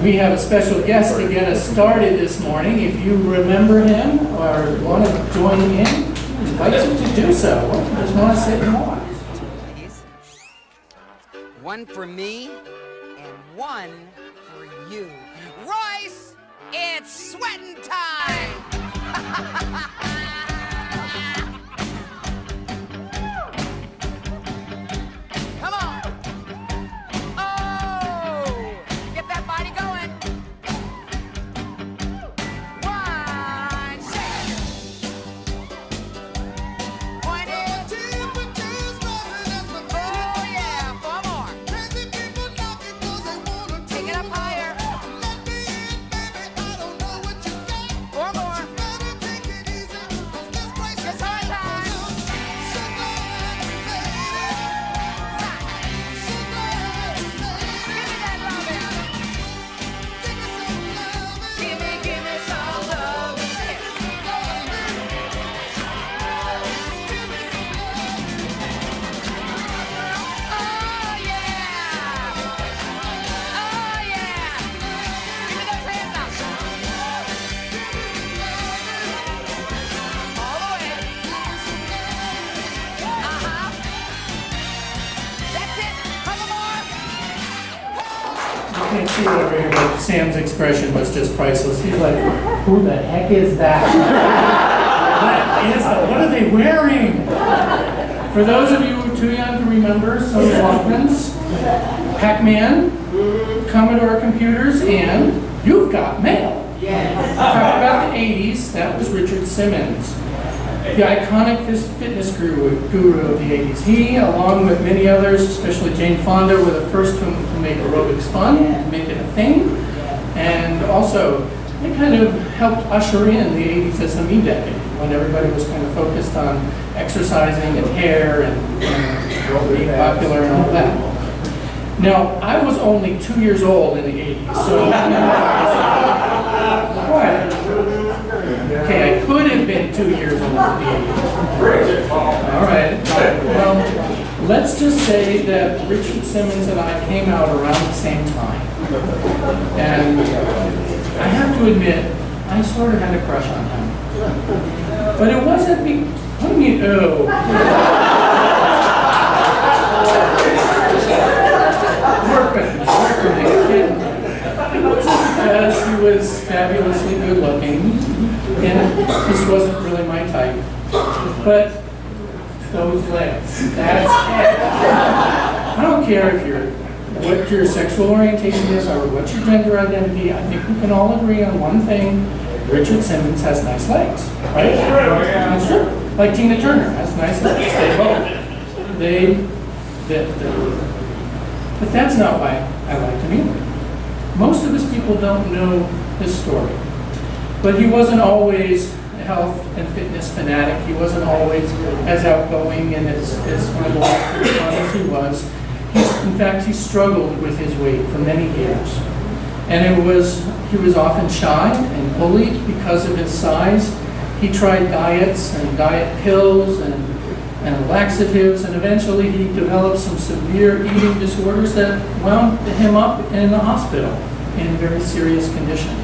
We have a special guest to get us started this morning. If you remember him or want to join in, I invite you to do so. Or if you just want to sit and watch. One for me and one for you. Royce, it's sweating time! Come on! Oh! Get that body going! One, shake! Point it! Oh yeah, four more! Take it up higher! Four more! It's high time! Give me that lovin'! Give me some love! Oh yeah! Oh yeah! Give me those hands up! All the way! That's it! Couple more! You can't see it over here, but Sam's expression was just priceless. He's like, who the heck is that? What are they wearing? For those of you who are too young to remember, some Walkmans, Pac-Man, Commodore computers, and You've Got Mail. Talking about the 80s, that was Richard Simmons, the iconic fitness guru of the 80s. He, along with many others, especially Jane Fonda, were the first to make aerobics fun, to make it a thing. And also, they kind of helped usher in the 80s as a me decade, when everybody was kind of focused on exercising and hair and being popular and all that. Now, I was only 2 years old in the 80s, so... What? Okay, I could have been 2 years old in the 80s. All right. Well, let's just say that Richard Simmons and I came out around the same time. And I have to admit, I sort of had a crush on him. But it wasn't what do you mean, oh? Work with me. It wasn't because he was fabulously good looking, and this wasn't really my type. But those legs, that's it. I don't care if what your sexual orientation is or what your gender identity. I think we can all agree on one thing. Richard Simmons has nice legs, right? That's true. Like Tina Turner has nice legs. They both. But that's not why I liked him either. Most of his people don't know his story. But he wasn't always a health and fitness fanatic. He wasn't always as outgoing and as fun as he was. In fact, he struggled with his weight for many years. And he was often shy and bullied because of his size. He tried diets and diet pills and laxatives, and eventually he developed some severe eating disorders that wound him up in the hospital in very serious condition.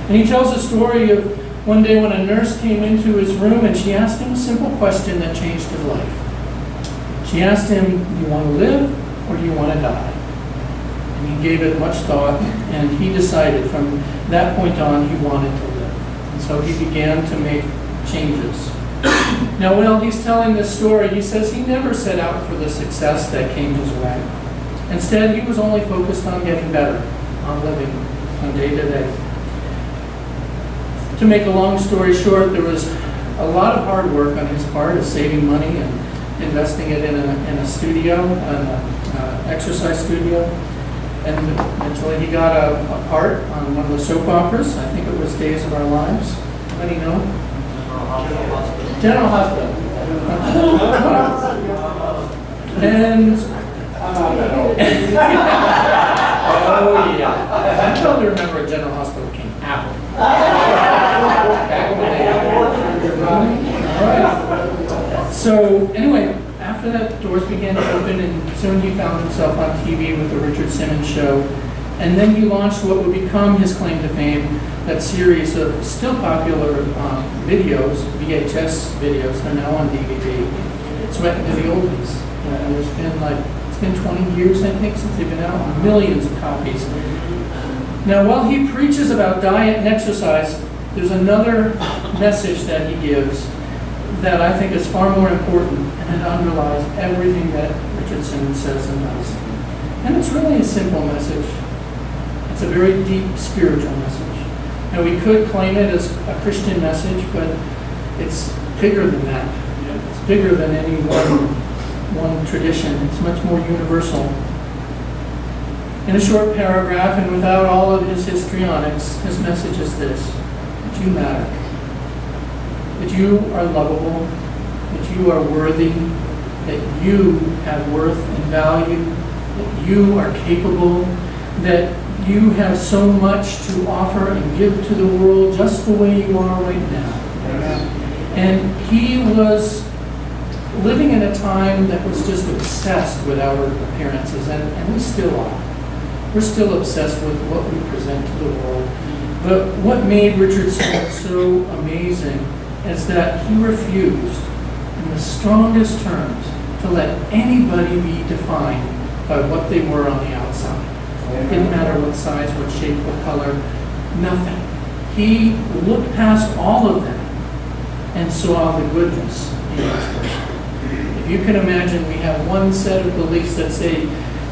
And he tells a story of one day when a nurse came into his room and she asked him a simple question that changed his life. She asked him, do you want to live or do you want to die? And he gave it much thought, and he decided from that point on he wanted to live. And so he began to make changes. Now, while he's telling this story, he says he never set out for the success that came his way. Instead, he was only focused on getting better, on living, on day to day. To make a long story short, there was a lot of hard work on his part of saving money and investing it in a studio, an exercise studio. And eventually he got a part on one of the soap operas. I think it was Days of Our Lives. Anybody know? General Hospital. And oh yeah, I totally remember a General Hospital came out. Back in the day. All right. So anyway, after that, doors began to open, and soon he found himself on TV with the Richard Simmons Show. And then he launched what would become his claim to fame, that series of still popular videos, VHS videos. They're now on DVD. It's went into the oldies. There's been it's been 20 years, I think, since they've been out, millions of copies. Now, while he preaches about diet and exercise, there's another message that he gives that I think is far more important, and it underlies everything that Richard Simmons says and does. And it's really a simple message. It's a very deep spiritual message. Now, we could claim it as a Christian message, but it's bigger than that. It's bigger than any one tradition. It's much more universal. In a short paragraph, and without all of his histrionics, his message is this: that you matter, that you are lovable, that you are worthy, that you have worth and value, that you are capable, that you have so much to offer and give to the world just the way you are right now. And he was living in a time that was just obsessed with outward appearances, and we still are. We're still obsessed with what we present to the world. But what made Richard Simmons so amazing is that he refused, in the strongest terms, to let anybody be defined by what they were on the outside. It didn't matter what size, what shape, what color, nothing. He looked past all of that and saw the goodness in each person. If you can imagine, we have one set of beliefs that say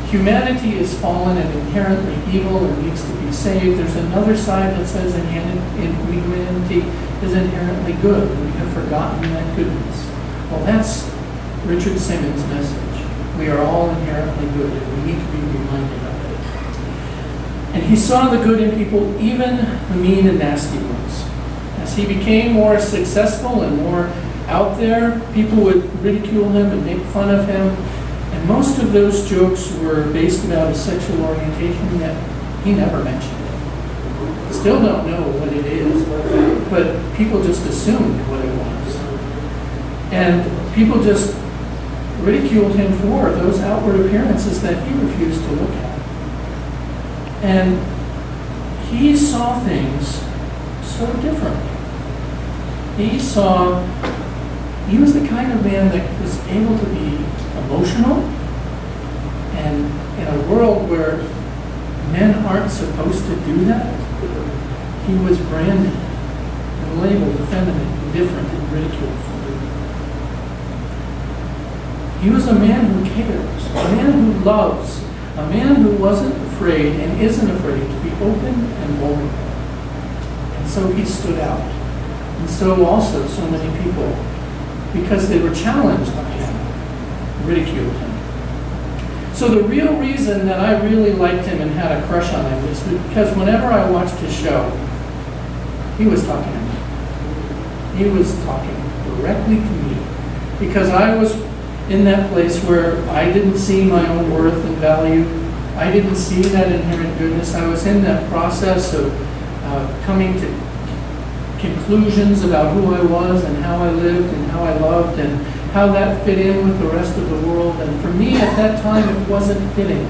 humanity is fallen and inherently evil and needs to be saved. There's another side that says humanity is inherently good, and we have forgotten that goodness. Well, that's Richard Simmons' message. We are all inherently good, and we need to be reminded of it. And he saw the good in people, even the mean and nasty ones. As he became more successful and more out there, people would ridicule him and make fun of him. And most of those jokes were based about his sexual orientation, yet he never mentioned it. Still don't know what it is, but people just assumed what it was. And people just ridiculed him for those outward appearances that he refused to look at. And he saw things so differently. He was the kind of man that was able to be emotional, and in a world where men aren't supposed to do that, he was branded and labeled effeminate and different and ridiculed for it. He was a man who cares, a man who loves, a man who wasn't afraid and isn't afraid to be open and vulnerable. And so he stood out. And so also so many people, because they were challenged by him, ridiculed him. So the real reason that I really liked him and had a crush on him is because whenever I watched his show, he was talking to me. He was talking directly to me. Because I was in that place where I didn't see my own worth and value. I didn't see that inherent goodness. I was in that process of coming to conclusions about who I was and how I lived and how I loved and how that fit in with the rest of the world. And for me at that time, it wasn't fitting.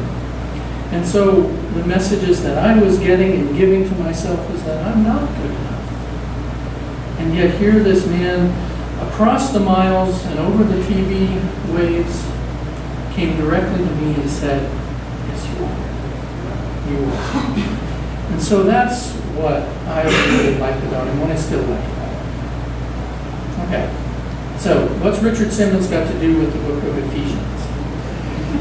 And so the messages that I was getting and giving to myself was that I'm not good enough. And yet here this man across the miles and over the TV waves came directly to me and said, yes, you are. You are. And so that's what I really liked about him, what I still like about him. Okay, so what's Richard Simmons got to do with the book of Ephesians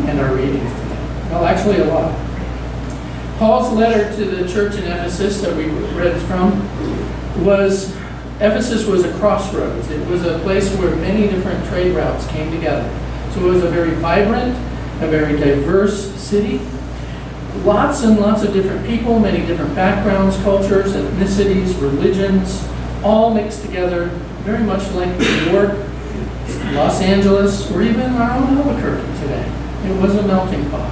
and our readings today? Well, actually a lot. Paul's letter to the church in Ephesus that we read from Ephesus was a crossroads. It was a place where many different trade routes came together. So it was a very vibrant, a very diverse city. Lots and lots of different people, many different backgrounds, cultures, ethnicities, religions, all mixed together, very much like New York, Los Angeles, or even our own Albuquerque today. It was a melting pot.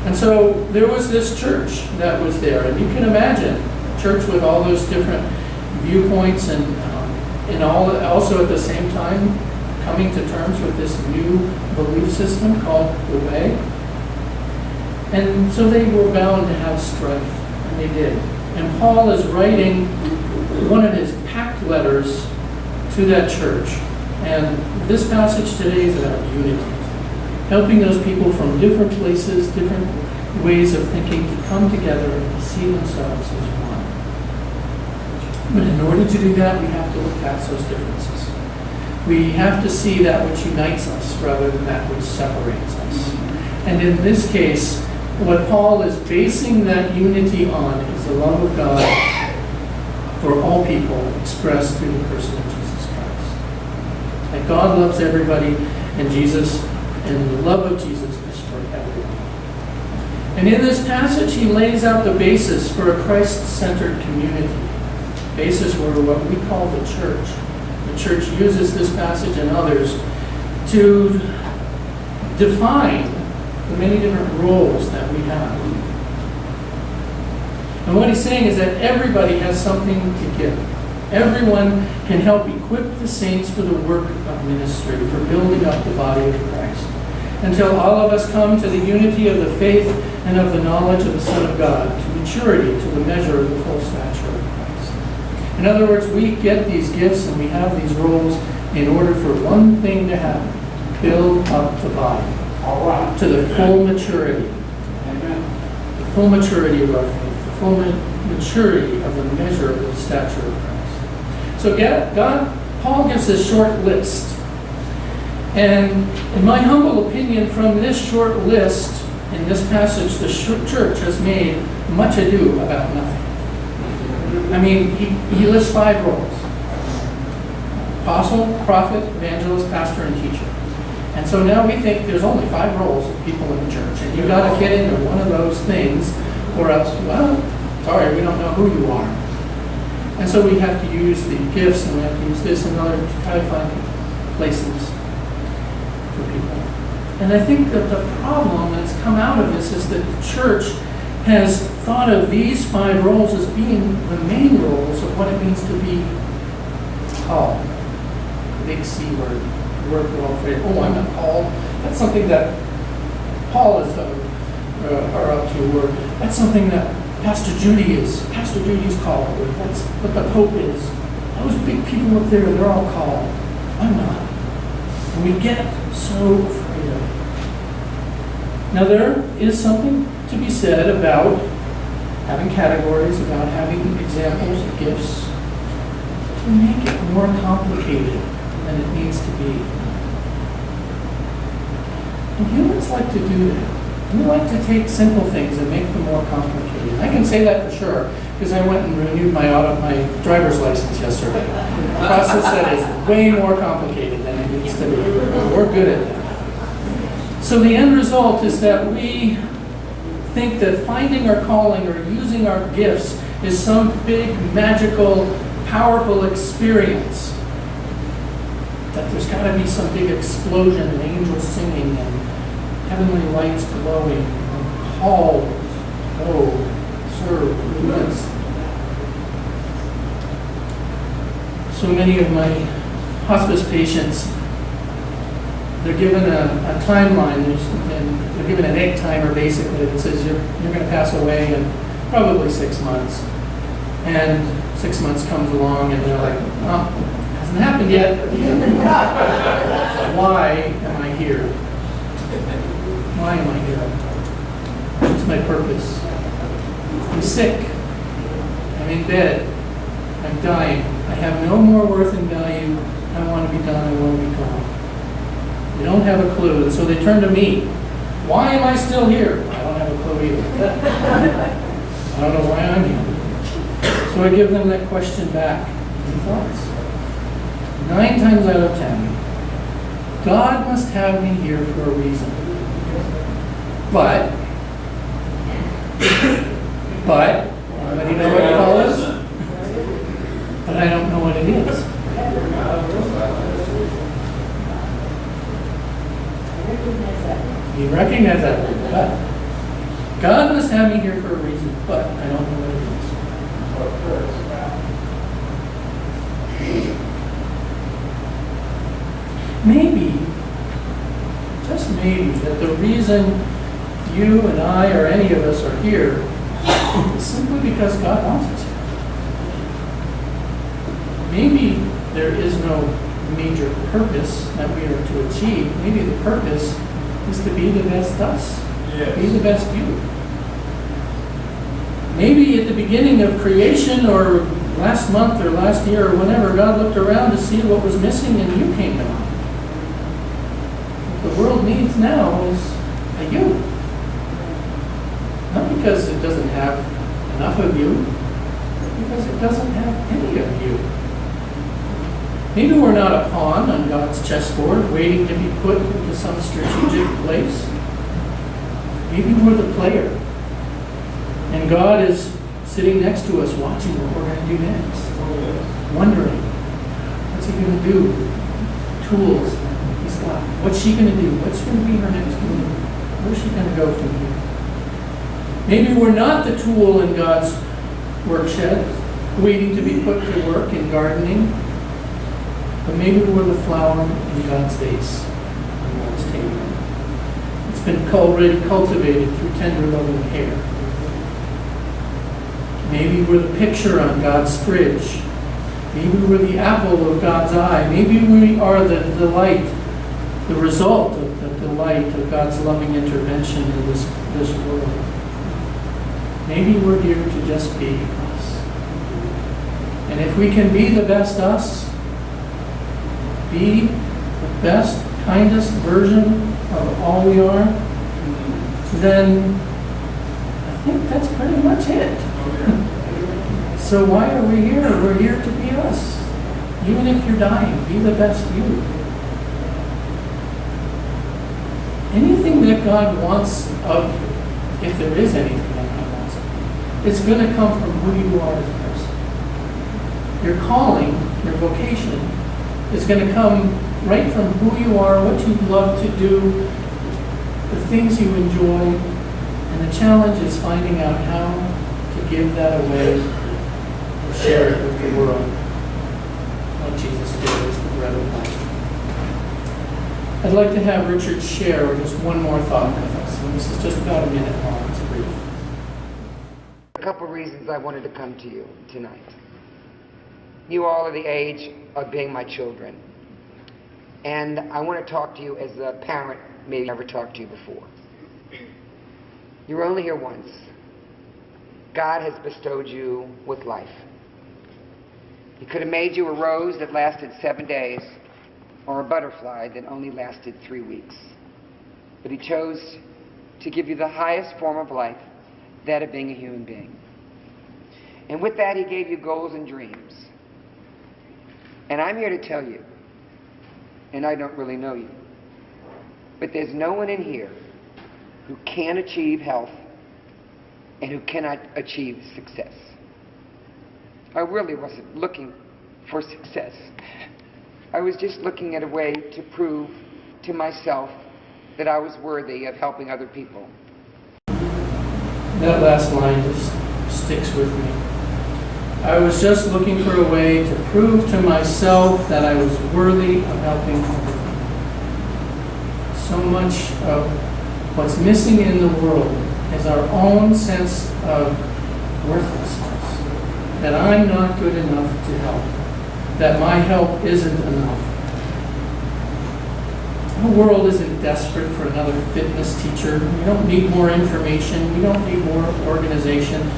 And so there was this church that was there, and you can imagine a church with all those different viewpoints and also at the same time coming to terms with this new belief system called the Way. And so they were bound to have strife, and they did. And Paul is writing one of his packed letters to that church. And this passage today is about unity, helping those people from different places, different ways of thinking to come together and see themselves as one. But in order to do that, we have to look past those differences. We have to see that which unites us rather than that which separates us. And in this case, what Paul is basing that unity on is the love of God for all people expressed through the person of Jesus Christ. That God loves everybody, and the love of Jesus is for everyone. And in this passage, he lays out the basis for a Christ-centered community. Basis for what we call the church. The church uses this passage and others to define the many different roles that we have. And what he's saying is that everybody has something to give. Everyone can help equip the saints for the work of ministry, for building up the body of Christ, until all of us come to the unity of the faith and of the knowledge of the Son of God, to maturity, to the measure of the full stature of Christ. In other words, we get these gifts and we have these roles in order for one thing to happen: build up the body to the full maturity. The full maturity of our faith, the full maturity of the measure of the stature of Christ. So Paul gives this short list. And in my humble opinion, from this short list, in this passage, the church has made much ado about nothing. I mean, he lists 5 roles: apostle, prophet, evangelist, pastor, and teacher. And so now we think there's only 5 roles of people in the church, and you've got to fit into one of those things, or else, well, sorry, we don't know who you are. And so we have to use the gifts, and we have to use this in order to try to find places for people. And I think that the problem that's come out of this is that the church has thought of these 5 roles as being the main roles of what it means to be called. The big C word. Word we're all afraid, oh, I'm not called. That's something that Paul is are up to, or that's something that Pastor Judy's called, or that's what the Pope is. Those big people up there, they're all called. I'm not. And we get so afraid of it. Now there is something to be said about having categories, about having examples of gifts, to make it more complicated than it needs to be. And humans like to do that. We like to take simple things and make them more complicated. I can say that for sure, because I went and renewed my driver's license yesterday. A process that is way more complicated than it needs to be. We're good at that. So the end result is that we think that finding our calling or using our gifts is some big, magical, powerful experience. That there's got to be some big explosion and angels singing and heavenly lights glowing and called, go, serve, do this. So many of my hospice patients, they're given a timeline, and they're given an egg timer basically that says you're going to pass away in probably 6 months. And 6 months comes along and they're like, oh, hasn't happened yet. Why am I here? Why am I here? What's my purpose? I'm sick. I'm in bed. I'm dying. I have no more worth and value. I want to be done. I want to be gone. They don't have a clue, and so they turn to me. Why am I still here? I don't have a clue either. I don't know why I'm here. So I give them that question back. Any thoughts? 9 times out of 10, God must have me here for a reason. But, anybody know what it follows? But I don't know what it is. You recognize that word, but. God must have me here for a reason, but I don't know what it is. Maybe, just maybe, that the reason you and I or any of us are here, it's simply because God wants us here. Maybe there is no major purpose that we are to achieve. Maybe the purpose is to be the best us. Yes. Be the best you. Maybe at the beginning of creation or last month or last year or whenever, God looked around to see what was missing and you came to mind. What the world needs now is a you. Not because it doesn't have enough of you, but because it doesn't have any of you. Maybe we're not a pawn on God's chessboard waiting to be put into some strategic place. Maybe we're the player. And God is sitting next to us watching what we're going to do next. Wondering, what's he going to do? Tools he's got. What's she going to do? What's going to be her next move? Where's she going to go from here? Maybe we're not the tool in God's workshed, waiting to be put to work in gardening. But maybe we're the flower in God's vase on God's table. It's been already cultivated through tender loving care. Maybe we're the picture on God's fridge. Maybe we're the apple of God's eye. Maybe we are the delight, the result of the delight of God's loving intervention in this world. Maybe we're here to just be us. And if we can be the best us, be the best, kindest version of all we are, then I think that's pretty much it. So why are we here? We're here to be us. Even if you're dying, be the best you. Anything that God wants of you, if there is anything that God wants of you, it's going to come from who you are as a person. Your calling, your vocation, is going to come right from who you are, what you love to do, the things you enjoy, and the challenge is finding out how to give that away and share it with the world. What Jesus did is the bread of life. I'd like to have Richard share just one more thought with us, and this is just about a minute long. It's brief. A couple reasons I wanted to come to you tonight. You all are the age of being my children. And I want to talk to you as a parent maybe never talked to you before. You were only here once. God has bestowed you with life. He could have made you a rose that lasted 7 days or a butterfly that only lasted 3 weeks. But he chose to give you the highest form of life, that of being a human being. And with that, he gave you goals and dreams. And I'm here to tell you, and I don't really know you, but there's no one in here who can achieve health and who cannot achieve success. I really wasn't looking for success. I was just looking at a way to prove to myself that I was worthy of helping other people. That last line just sticks with me. I was just looking for a way to prove to myself that I was worthy of helping others. So much of what's missing in the world is our own sense of worthlessness. That I'm not good enough to help. That my help isn't enough. The world isn't desperate for another fitness teacher. We don't need more information. We don't need more organization.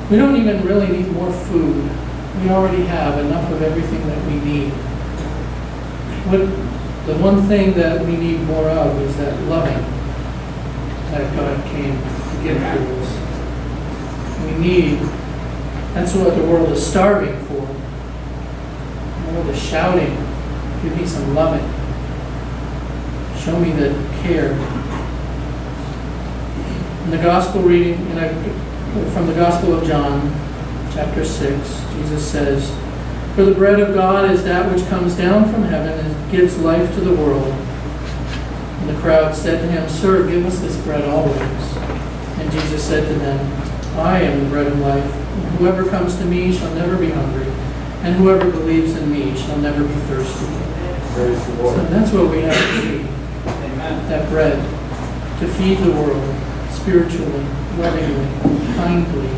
We don't even really need more food. We already have enough of everything that we need. The one thing that we need more of is that loving that God came to give to us. That's what the world is starving for. The world is shouting, give me some loving. Show me that you care. In the gospel reading, from the Gospel of John, chapter 6, Jesus says, "For the bread of God is that which comes down from heaven and gives life to the world." And the crowd said to him, "Sir, give us this bread always." And Jesus said to them, "I am the bread of life. Whoever comes to me shall never be hungry, and whoever believes in me shall never be thirsty." Praise the Lord. So that's what we have to be. Amen. That bread to feed the world spiritually, lovingly, kindly,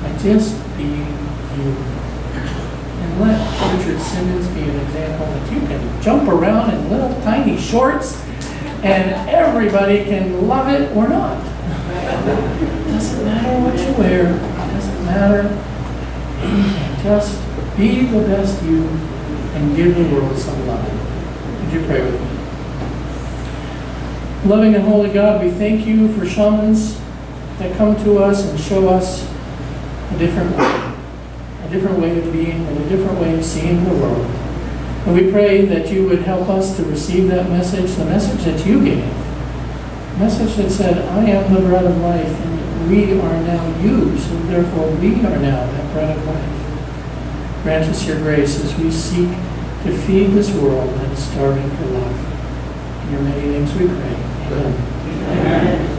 by just being you. And let Richard Simmons be an example that you can jump around in little tiny shorts and everybody can love it or not. It doesn't matter what you wear. It doesn't matter. You can just be the best you and give the world some love. Would you pray with me? Loving and holy God, we thank you for shamans that come to us and show us a different way of being and a different way of seeing the world. And we pray that you would help us to receive that message, the message that you gave, the message that said, I am the bread of life, and we are now you, so therefore we are now that bread of life. Grant us your grace as we seek to feed this world that is starving for love. In your many names we pray. Amen.